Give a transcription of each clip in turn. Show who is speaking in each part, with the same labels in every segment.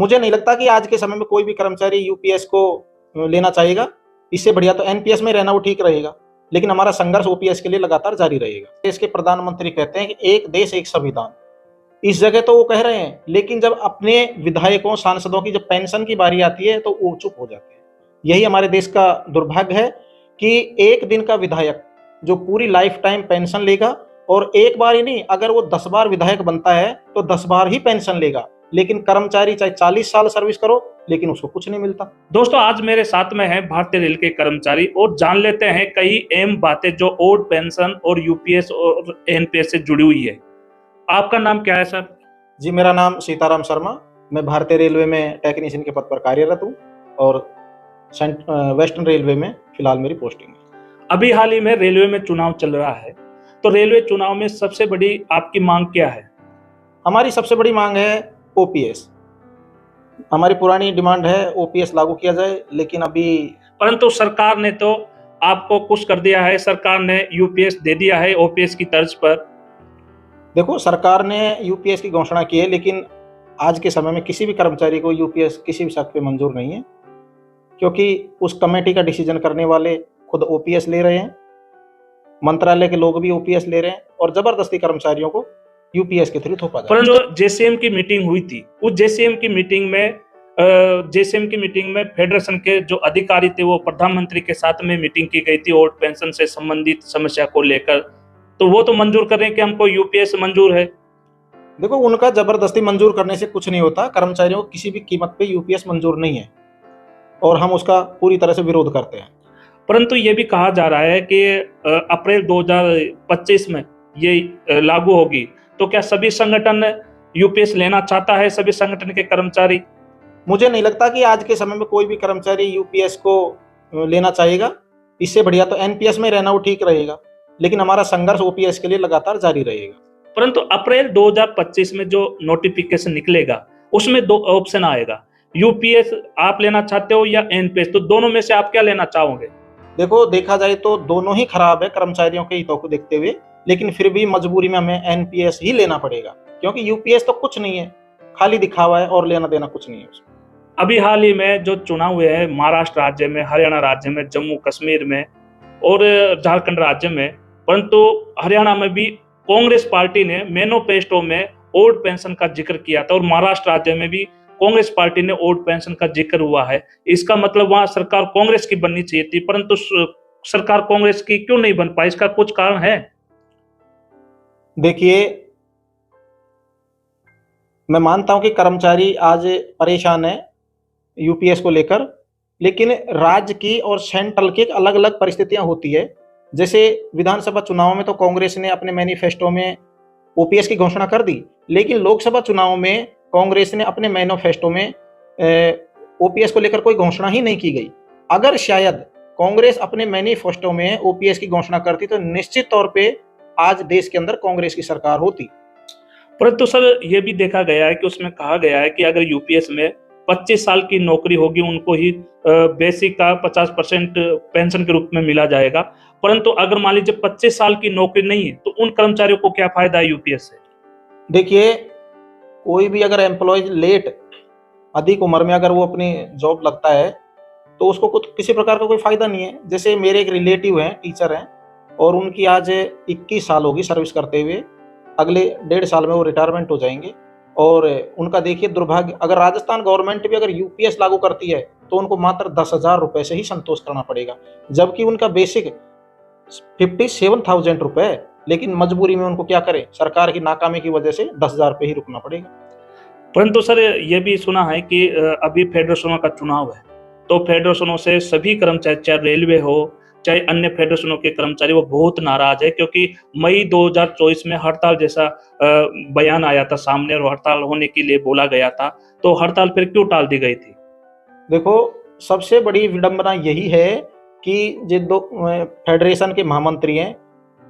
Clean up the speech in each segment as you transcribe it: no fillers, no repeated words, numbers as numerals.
Speaker 1: मुझे नहीं लगता कि आज के समय में कोई भी कर्मचारी यूपीएस को लेना चाहेगा। इससे बढ़िया तो एनपीएस में रहना वो ठीक रहेगा, लेकिन हमारा संघर्ष ओपीएस के लिए लगातार जारी रहेगा। देश के प्रधानमंत्री कहते हैं कि एक देश एक संविधान, इस जगह तो वो कह रहे हैं, लेकिन जब अपने विधायकों सांसदों की जब पेंशन की बारी आती है तो वो चुप हो जाते हैं। यही हमारे देश का दुर्भाग्य है कि एक दिन का विधायक जो पूरी लाइफ टाइम पेंशन लेगा, और एक बार ही नहीं, अगर वो 10 बार विधायक बनता है तो 10 बार ही पेंशन लेगा, लेकिन कर्मचारी चाहे 40 साल सर्विस करो लेकिन उसको कुछ नहीं मिलता।
Speaker 2: दोस्तों, आज मेरे साथ में है भारतीय रेल के कर्मचारी और जान लेते हैं कई अहम बातें जो ओल्ड पेंशन और यूपीएस और एनपीएस से जुड़ी हुई है। आपका नाम क्या है सर?
Speaker 1: जी, मेरा नाम सीताराम शर्मा। मैं भारतीय रेलवे में टेक्नीशियन के पद पर कार्यरत हूँ और वेस्टर्न रेलवे में फिलहाल मेरी पोस्टिंग है।
Speaker 2: अभी हाल ही में रेलवे में चुनाव चल रहा है, तो रेलवे चुनाव में सबसे बड़ी आपकी मांग क्या है?
Speaker 1: हमारी सबसे बड़ी मांग है ओपीएस। हमारी पुरानी डिमांड है ओपीएस लागू किया जाए, लेकिन अभी
Speaker 2: परंतु सरकार ने तो आपको खुश कर दिया है, सरकार ने यूपीएस दे दिया है ओपीएस की तर्ज पर।
Speaker 1: देखो, सरकार ने यूपीएस की घोषणा की है, लेकिन आज के समय में किसी भी कर्मचारी को यूपीएस किसी भी शर्त पे मंजूर नहीं है, क्योंकि उस कमेटी का डिसीजन करने वाले खुद ओपीएस ले रहे हैं, मंत्रालय के लोग भी ओपीएस ले रहे हैं और जबरदस्ती कर्मचारियों को यूपीएस के थ्रू थोपा जा रहा है।
Speaker 2: परंतु जेसीएम की मीटिंग हुई थी, उस जेसीएम की मीटिंग में फेडरेशन के जो अधिकारी थे वो प्रधानमंत्री के साथ में मीटिंग की गई थी ओल्ड पेंशन से संबंधित समस्या को लेकर, तो वो तो मंजूर कर रहे हैं कि हमको यूपीएस मंजूर है।
Speaker 1: देखो, उनका जबरदस्ती मंजूर करने से कुछ नहीं होता। कर्मचारियों को किसी भी कीमत पे यूपीएस मंजूर नहीं है और हम उसका पूरी तरह से विरोध करते हैं।
Speaker 2: परंतु ये भी कहा जा रहा है कि अप्रैल 2025 में ये लागू होगी, तो क्या सभी संगठन यूपीएस लेना चाहता है, सभी संगठन के कर्मचारी?
Speaker 1: मुझे नहीं लगता कि आज के समय में कोई भी कर्मचारी यूपीएस को लेना चाहेगा। इससे बढ़िया तो एनपीएस में रहना वो ठीक रहेगा, लेकिन हमारा संघर्ष ओपीएस के लिए लगातार जारी रहेगा।
Speaker 2: परंतु अप्रैल 2025 में जो नोटिफिकेशन निकलेगा उसमें 2 ऑप्शन आएगा, यूपीएस आप लेना चाहते हो या एनपीएस, तो दोनों में से आप क्या लेना चाहोगे?
Speaker 1: देखो, देखा जाए तो दोनों ही खराब है कर्मचारियों के हितों को देखते हुए, लेकिन फिर भी मजबूरी में हमें एनपीएस ही लेना पड़ेगा, क्योंकि यूपीएस तो कुछ नहीं है, खाली दिखावा है और लेना देना कुछ नहीं है उसमें।
Speaker 2: अभी हाल ही में जो चुनाव हुए हैं महाराष्ट्र राज्य में, हरियाणा राज्य में, जम्मू कश्मीर में और झारखंड राज्य में, परंतु हरियाणा में भी कांग्रेस पार्टी ने मैनिफेस्टो में ओल्ड पेंशन का जिक्र किया था और महाराष्ट्र राज्य में भी कांग्रेस पार्टी ने ओल्ड पेंशन का जिक्र हुआ है। इसका मतलब वहां सरकार कांग्रेस की बननी चाहिए थी, परंतु सरकार कांग्रेस की क्यों नहीं बन पाई? इसका कुछ कारण है?
Speaker 1: देखिए, मैं मानता हूं कि कर्मचारी आज परेशान है यूपीएस को लेकर, लेकिन राज्य की और सेंट्रल की अलग अलग परिस्थितियां होती है। जैसे विधानसभा चुनाव में तो कांग्रेस ने अपने मैनिफेस्टो में ओपीएस की घोषणा कर दी, लेकिन लोकसभा चुनाव में कांग्रेस ने अपने मैनिफेस्टो में ओपीएस को लेकर कोई घोषणा ही नहीं की गई। अगर शायद कांग्रेस अपने मैनिफेस्टो में ओपीएस की घोषणा करती तो निश्चित तौर पे आज देश के अंदर कांग्रेस की सरकार होती।
Speaker 2: परंतु सर, ये भी देखा गया है कि उसमें कहा गया है कि अगर यूपीएस में 25 साल की नौकरी होगी उनको ही बेसिक का 50% पेंशन के रूप में मिला जाएगा, परंतु अगर मान लीजिए 25 साल की नौकरी नहीं है तो उन कर्मचारियों को क्या फायदा है यूपीएस से?
Speaker 1: देखिए, कोई भी अगर एम्प्लॉय लेट अधिक उम्र में अगर वो अपनी जॉब लगता है तो उसको कुछ किसी प्रकार का कोई फायदा नहीं है। जैसे मेरे एक रिलेटिव हैं, टीचर हैं, और उनकी आज 21 साल होगी सर्विस करते हुए, अगले 1.5 साल में वो रिटायरमेंट हो जाएंगे। और उनका देखिए दुर्भाग्य, अगर राजस्थान गवर्नमेंट भी अगर यूपीएस लागू करती है तो उनको मात्र 10,000 रुपए से ही संतोष करना पड़ेगा, जबकि उनका बेसिक 57,000 रुपए है। लेकिन मजबूरी में उनको क्या करें, सरकार की नाकामी की वजह से 10,000 पे ही रुकना पड़ेगा।
Speaker 2: परंतु सर, ये भी सुना है कि अभी फेडरेशनों का चुनाव है, तो फेडरेशनों से सभी कर्मचारी, चाहे रेलवे हो चाहे अन्य फेडरेशनों के कर्मचारी, वो बहुत नाराज है, क्योंकि मई 2024 में हड़ताल जैसा बयान आया था सामने और हड़ताल होने के लिए बोला गया था, तो हड़ताल फिर क्यों टाल दी गई थी?
Speaker 1: देखो, सबसे बड़ी विडंबना यही है कि जो 2 फेडरेशन के महामंत्री हैं,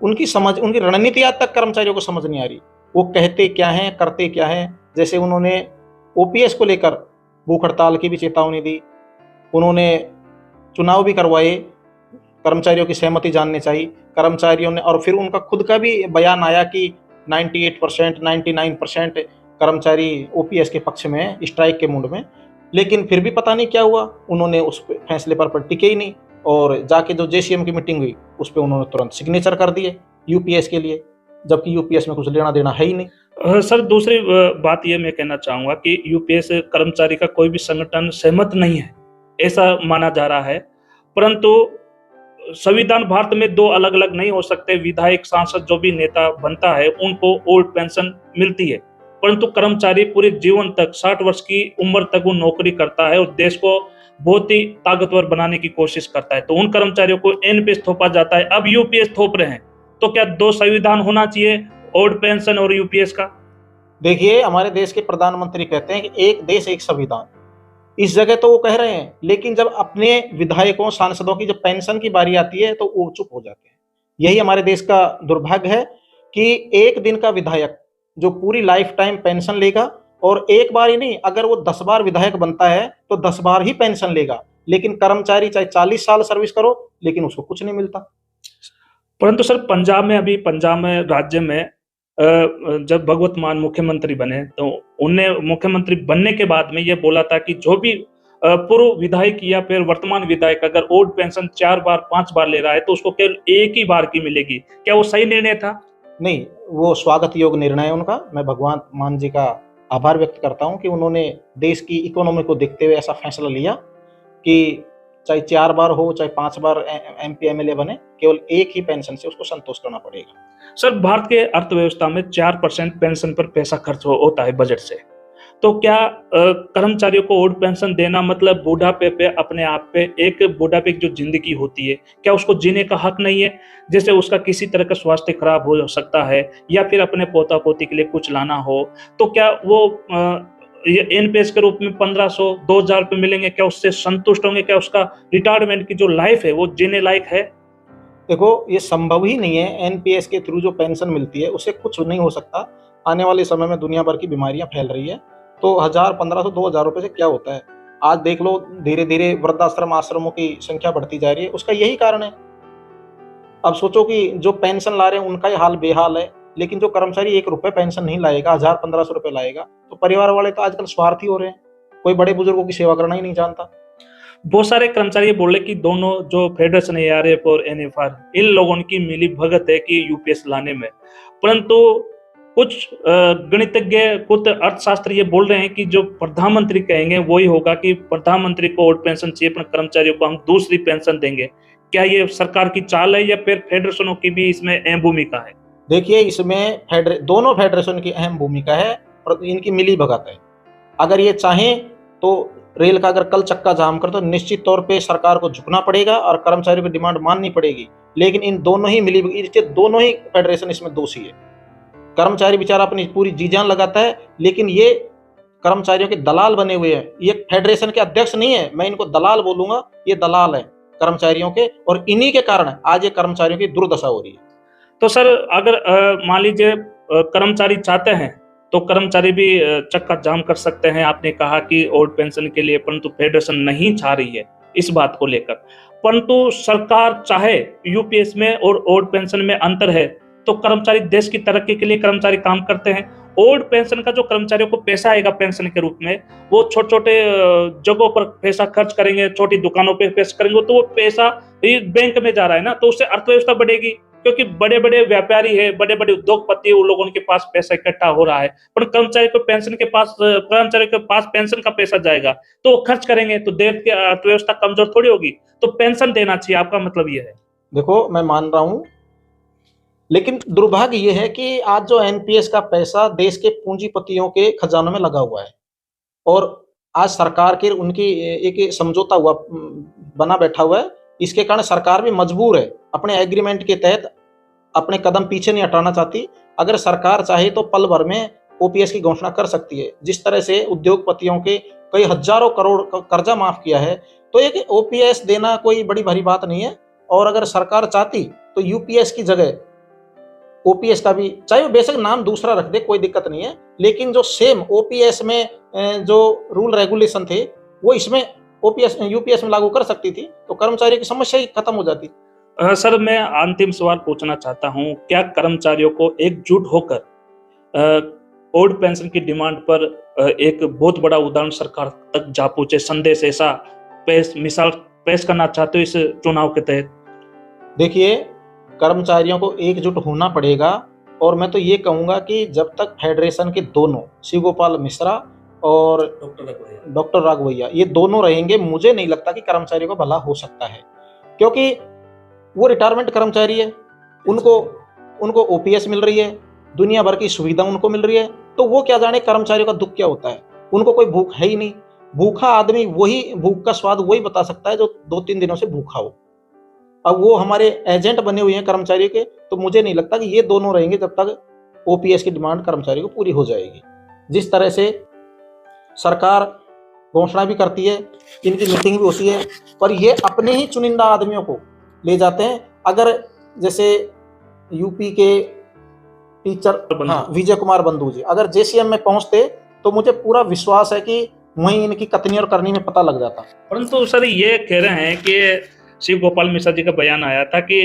Speaker 1: उनकी रणनीति आज तक कर्मचारियों को समझ नहीं आ रही। वो कहते क्या हैं, करते क्या हैं। जैसे उन्होंने ओपीएस को लेकर भूख हड़ताल की भी चेतावनी दी, उन्होंने चुनाव भी करवाए, कर्मचारियों की सहमति जाननी चाहिए कर्मचारियों ने, और फिर उनका खुद का भी बयान आया कि 98%, 99% कर्मचारी ओपीएस के पक्ष में हैं, स्ट्राइक के मूड में। लेकिन फिर भी पता नहीं क्या हुआ, उन्होंने उस फैसले पर टिके ही नहीं और जाके जो जेसीएम की मीटिंग हुई उस पर उन्होंने तुरंत सिग्नेचर कर दिए यूपीएस के लिए, जबकि यूपीएस में कुछ लेना देना है ही नहीं।
Speaker 2: सर दूसरी बात ये मैं कहना चाहूंगा कि यूपीएस कर्मचारी का कोई भी संगठन सहमत नहीं है, ऐसा माना जा रहा है। परंतु संविधान भारत में दो अलग अलग नहीं हो सकते। विधायक, सांसद, जो भी नेता बनता है उनको ओल्ड पेंशन मिलती है, परंतु कर्मचारी पूरे जीवन तक 60 वर्ष की उम्र तक वो नौकरी करता है और देश को बहुत ही ताकतवर बनाने की कोशिश करता है, तो उन कर्मचारियों को एनपीएस थोपा जाता है। अब यूपीएस थोप रहे हैं, तो क्या दो संविधान होना चाहिए, ओल्ड पेंशन और यूपीएस का?
Speaker 1: देखिए, हमारे देश के प्रधानमंत्री कहते हैं कि एक देश एक संविधान, इस जगह तो वो कह रहे हैं, लेकिन जब अपने विधायकों सांसदों की जब पेंशन की बारी आती है तो वो चुप हो जाते हैं। यही हमारे देश का दुर्भाग्य है कि एक दिन का विधायक जो पूरी लाइफ टाइम पेंशन लेगा, और एक बार ही नहीं, अगर वो 10 बार विधायक बनता है तो 10 बार ही पेंशन लेगा, लेकिन कर्मचारी चाहे 40 साल सर्विस करो लेकिन उसको कुछ नहीं मिलता।
Speaker 2: परंतु सर पंजाब में राज्य में जब भगवत मान मुख्यमंत्री बने तो उन्हें मुख्यमंत्री बनने के बाद में ये बोला था कि जो भी पूर्व विधायक या फिर वर्तमान विधायक अगर ओल्ड पेंशन 4 बार 5 बार ले रहा है तो उसको केवल एक ही बार की मिलेगी। क्या वो सही निर्णय था?
Speaker 1: नहीं, वो स्वागत योग्य निर्णय है उनका। मैं भगवान मान जी का आभार व्यक्त करता हूं कि उन्होंने देश की इकोनॉमी को देखते हुए ऐसा फैसला लिया कि चाहे 4 बार हो चाहे 5 बार एमपी एमएलए बने, केवल एक ही पेंशन से उसको संतोष करना पड़ेगा।
Speaker 2: सर भारत के अर्थव्यवस्था में 4% पेंशन पर पैसा खर्च होता है बजट से, तो क्या कर्मचारियों को ओल्ड पेंशन देना मतलब बुढ़ापे पे अपने आप पे एक बुढ़ापे की जो जिंदगी होती है क्या उसको जीने का हक नहीं है? जैसे उसका किसी तरह का स्वास्थ्य खराब हो सकता है या फिर अपने पोता पोती के लिए कुछ लाना हो, तो क्या वो ये एनपीएस के रूप में 1500 2000 रुपये मिलेंगे, क्या उससे संतुष्ट होंगे? क्या उसका रिटायरमेंट की जो लाइफ है वो जीने लायक है?
Speaker 1: देखो, ये संभव ही नहीं है। एनपीएस के थ्रू जो पेंशन मिलती है उससे कुछ नहीं हो सकता। आने वाले समय में दुनिया भर की बीमारियां फैल रही है, तो 1000 1500 2000 रुपए से क्या होता है? आज देख लो, धीरे धीरे वृद्धाश्रम आश्रमों की संख्या बढ़ती जा रही है, उसका यही कारण है। अब सोचो कि जो पेंशन ला रहे हैं उनका ही हाल बेहाल है, लेकिन जो कर्मचारी 1 रुपए पेंशन नहीं लाएगा, 1000 1500 रुपए लाएगा, तो परिवार वाले तो आजकल स्वार्थी हो रहे हैं। कोई बड़े बुजुर्गों की सेवा करना ही नहीं जानता।
Speaker 2: बहुत सारे कर्मचारी ये बोल रहे कि दोनों जो फेडरेशन है एआरएफ और एनएफआर, इन लोगों की मिली भगत है कि यूपीएस लाने में। परंतु कुछ गणितज्ञ, कुछ अर्थशास्त्री ये बोल रहे हैं कि जो प्रधानमंत्री कहेंगे वही होगा, कि प्रधानमंत्री को ओल्ड पेंशन चाहिए, पर कर्मचारियों को हम दूसरी पेंशन देंगे। क्या ये सरकार की चाल है या फिर फेडरेशनों की भी इसमें अहम भूमिका है?
Speaker 1: देखिए, इसमें दोनों फेडरेशन की अहम भूमिका है और इनकी मिली भगत है। अगर ये चाहें तो रेल का अगर कल चक्का जाम कर तो निश्चित तौर पे सरकार को झुकना पड़ेगा और कर्मचारियों की डिमांड माननी पड़ेगी, लेकिन इन दोनों ही दोनों ही फेडरेशन इसमें दोषी है। कर्मचारी बेचारा अपनी पूरी जी जान लगाता है, लेकिन ये कर्मचारियों के दलाल बने हुए हैं। ये फेडरेशन के अध्यक्ष नहीं है, मैं इनको दलाल बोलूंगा, ये दलाल है कर्मचारियों के, और इन्हीं के कारण आज ये कर्मचारियों की दुर्दशा हो रही है।
Speaker 2: तो सर अगर मान लीजिए कर्मचारी चाहते हैं तो कर्मचारी भी चक्का जाम कर सकते हैं। आपने कहा कि ओल्ड पेंशन के लिए, परंतु फेडरेशन नहीं चाह रही है इस बात को लेकर। परंतु सरकार चाहे, यूपीएस में और ओल्ड पेंशन में अंतर है, तो कर्मचारी देश की तरक्की के लिए कर्मचारी काम करते हैं। ओल्ड पेंशन का जो कर्मचारियों को पैसा आएगा पेंशन के रूप में, वो छोटे छोटे जगहों पर पैसा खर्च करेंगे, छोटी दुकानों पे पैसा करेंगे, तो वो पैसा बैंक में जा रहा है ना, तो उससे अर्थव्यवस्था बढ़ेगी, क्योंकि बड़े बड़े व्यापारी है, बड़े बड़े उद्योगपति, उन लोगों के पास पैसा इकट्ठा हो रहा है। पर कर्मचारी के पास पेंशन का पैसा जाएगा तो वो खर्च करेंगे, तो देश की अर्थव्यवस्था कमजोर थोड़ी होगी। तो पेंशन देना चाहिए, आपका मतलब ये है?
Speaker 1: देखो, मैं मान रहा हूं, लेकिन दुर्भाग्य ये है कि आज जो एनपीएस का पैसा देश के पूंजीपतियों के खजानों में लगा हुआ है, और आज सरकार के उनकी एक समझौता हुआ बना बैठा हुआ है। इसके कारण सरकार भी मजबूर है, अपने एग्रीमेंट के तहत अपने कदम पीछे नहीं हटाना चाहती। अगर सरकार चाहे तो पल भर में ओपीएस की घोषणा कर सकती है। जिस तरह से उद्योगपतियों के कई हजारों करोड़ कर्जा माफ किया है, तो एक ओपीएस देना कोई बड़ी भारी बात नहीं है। और अगर सरकार चाहती तो यूपीएस की जगह ओपीएस का भी, चाहे वो बेशक नाम दूसरा रख दे, कोई दिक्कत नहीं है, लेकिन जो सेम ओपीएस में जो रूल रेगुलेशन थे वो इसमें यूपीएस में लागू कर सकती थी, तो कर्मचारी की समस्या ही खत्म हो जाती।
Speaker 2: सर मैं अंतिम सवाल पूछना चाहता हूं, क्या कर्मचारियों को एकजुट होकर ओल्ड पेंशन की डिमांड पर एक बहुत बड़ा उदाहरण सरकार तक जा पहुंचे, संदेश ऐसा मिसाल पेश करना चाहते हो इस चुनाव के तहत?
Speaker 1: देखिए, कर्मचारियों को एकजुट होना पड़ेगा और मैं तो ये कहूँगा कि जब तक फेडरेशन के दोनों शिव गोपाल मिश्रा और डॉक्टर राघवैया ये दोनों रहेंगे, मुझे नहीं लगता कि कर्मचारियों का भला हो सकता है, क्योंकि वो रिटायरमेंट कर्मचारी है, उनको उनको ओपीएस मिल रही है, दुनिया भर की सुविधा उनको मिल रही है, तो वो क्या जाने कर्मचारियों का दुख क्या होता है। उनको कोई भूख है ही नहीं। भूखा आदमी वही भूख का स्वाद वही बता सकता है जो 2-3 दिनों से भूखा हो। अब वो हमारे एजेंट बने हुए हैं कर्मचारियों के, तो मुझे नहीं लगता कि ये दोनों रहेंगे जब तक ओपीएस की डिमांड कर्मचारियों को पूरी हो जाएगी। जिस तरह से सरकार घोषणा भी करती है, इनकी मीटिंग भी होती है, पर ये अपने ही चुनिंदा आदमियों को ले जाते हैं। अगर जैसे यूपी के टीचर विजय कुमार बंधु जी अगर जेसीएम में पहुंचते तो मुझे पूरा विश्वास है कि वहीं इनकी कथनी और करनी में पता लग जाता।
Speaker 2: परंतु सर ये कह रहे हैं कि शिव गोपाल मिश्रा जी का बयान आया था कि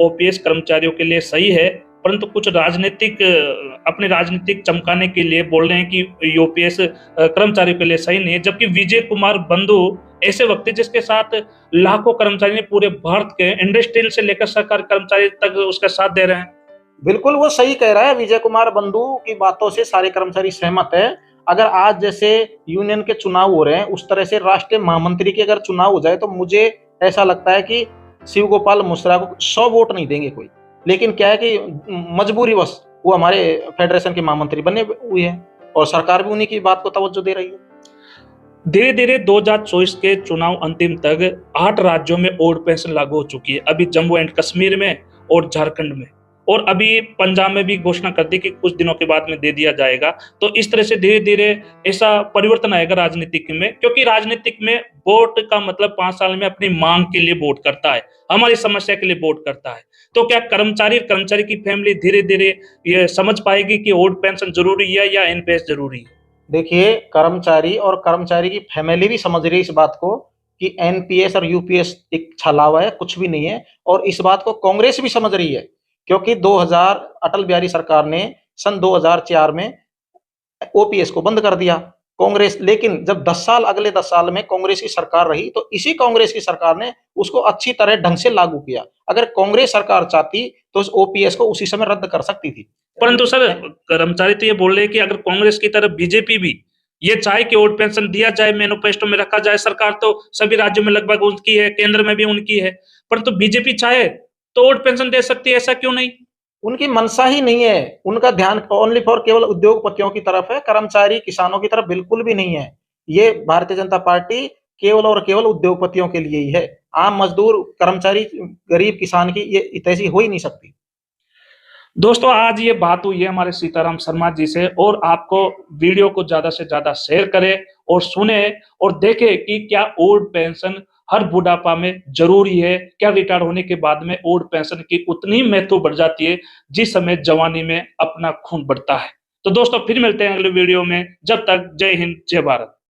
Speaker 2: ओपीएस कर्मचारियों के लिए सही है, परंतु कुछ राजनीतिक अपने राजनीतिक चमकाने के लिए बोल रहे हैं कि ओपीएस कर्मचारियों के लिए सही नहीं है, जबकि विजय कुमार बंधु ऐसे व्यक्ति जिसके साथ लाखों कर्मचारी ने पूरे भारत के इंडस्ट्रियल से लेकर सरकारी कर्मचारी तक उसका साथ दे रहे हैं।
Speaker 1: बिल्कुल वो सही कह रहा है। विजय कुमार बंधु की बातों से सारे कर्मचारी सहमत है। अगर आज जैसे यूनियन के चुनाव हो रहे हैं उस तरह से राष्ट्रीय महामंत्री के अगर चुनाव हो जाए तो मुझे ऐसा लगता है कि शिव गोपाल मिश्रा को 100 वोट नहीं देंगे कोई, लेकिन क्या है कि मजबूरीवश वो हमारे फेडरेशन के महामंत्री बने हुए हैं और सरकार भी उन्हीं की बात को तवज्जो दे रही है।
Speaker 2: धीरे धीरे 2024 के चुनाव अंतिम तक 8 राज्यों में ओल्ड पेंशन लागू हो चुकी है, अभी जम्मू एंड कश्मीर में और झारखंड में, और अभी पंजाब में भी घोषणा कर दी कि कुछ दिनों के बाद में दे दिया जाएगा। तो इस तरह से धीरे धीरे ऐसा परिवर्तन आएगा राजनीतिक में, क्योंकि राजनीतिक में वोट का मतलब 5 साल में अपनी मांग के लिए वोट करता है, हमारी समस्या के लिए वोट करता है। तो क्या कर्मचारी की फैमिली धीरे धीरे ये समझ पाएगी कि ओल्ड पेंशन जरूरी है या एनपीएस जरूरी है?
Speaker 1: देखिए, कर्मचारी और कर्मचारी की फैमिली भी समझ रही है इस बात को कि एनपीएस और यूपीएस एक छलावा है, कुछ भी नहीं है। और इस बात को कांग्रेस भी समझ रही है, क्योंकि 2000 अटल बिहारी सरकार ने सन 2004 में ओपीएस को बंद कर दिया कांग्रेस। लेकिन जब 10 साल अगले 10 साल में कांग्रेस की सरकार रही तो इसी कांग्रेस की सरकार ने उसको अच्छी तरह ढंग से लागू किया। अगर कांग्रेस सरकार चाहती तो उस ओपीएस को उसी समय रद्द कर सकती थी।
Speaker 2: परंतु सर कर्मचारी तो ये बोल रहे हैं कि अगर कांग्रेस की तरफ बीजेपी भी ये चाहे कि ओल्ड पेंशन दिया जाए, मैनिफेस्टो में रखा जाए, सरकार तो सभी राज्यों में लगभग उनकी है, केंद्र में भी उनकी है, परंतु बीजेपी चाहे तो ओल्ड पेंशन दे सकती है, ऐसा क्यों नहीं?
Speaker 1: उनकी मनसा ही नहीं है। उनका ध्यान ओनली फॉर केवल उद्योगपतियों की तरफ है, कर्मचारी किसानों की तरफ बिल्कुल भी नहीं है। ये भारतीय जनता पार्टी केवल और केवल उद्योगपतियों के लिए ही है। आम मजदूर, कर्मचारी, गरीब किसान की ये इतनी हो ही नहीं सकती।
Speaker 2: दोस्तों आज ये बात हुई है हमारे सीताराम शर्मा जी से, और आपको वीडियो को ज्यादा से ज्यादा शेयर करें और सुने और देखें कि क्या ओल्ड पेंशन हर बुढ़ापा में जरूरी है, क्या रिटायर होने के बाद में ओल्ड पेंशन की उतनी महत्व बढ़ जाती है जिस समय जवानी में अपना खून बढ़ता है। तो दोस्तों फिर मिलते हैं अगले वीडियो में, जब तक जय हिंद जय भारत।